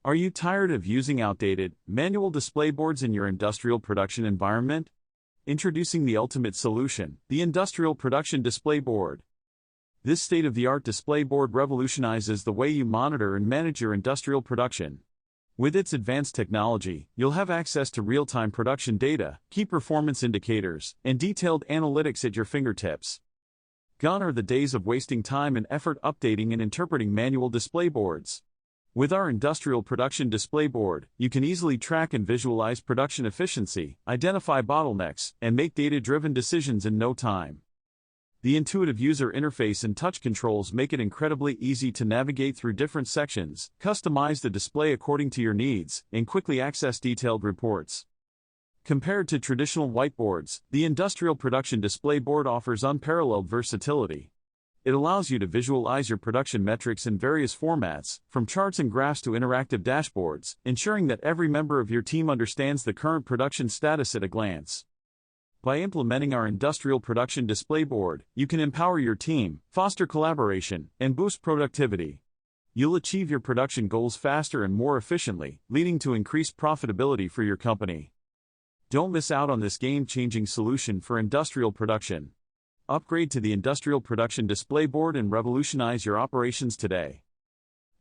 Are you tired of using outdated, manual display boards in your industrial production environment? Introducing the ultimate solution, the Industrial Production Display Board. This state-of-the-art display board revolutionizes the way you monitor and manage your industrial production. With its advanced technology, you'll have access to real-time production data, key performance indicators, and detailed analytics at your fingertips. Gone are the days of wasting time and effort updating and interpreting manual display boards. With our Industrial Production Display Board, you can easily track and visualize production efficiency, identify bottlenecks, and make data-driven decisions in no time. The intuitive user interface and touch controls make it incredibly easy to navigate through different sections, customize the display according to your needs, and quickly access detailed reports. Compared to traditional whiteboards, the Industrial Production Display Board offers unparalleled versatility. It allows you to visualize your production metrics in various formats, from charts and graphs to interactive dashboards, ensuring that every member of your team understands the current production status at a glance. By implementing our Industrial Production Display Board, you can empower your team, foster collaboration, and boost productivity. You'll achieve your production goals faster and more efficiently, leading to increased profitability for your company. Don't miss out on this game-changing solution for industrial production. Upgrade to the Industrial Production Display Board and revolutionize your operations today.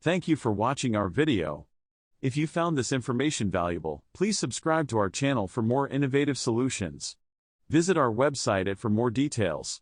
Thank you for watching our video. If you found this information valuable, please subscribe to our channel for more innovative solutions. Visit our website for more details.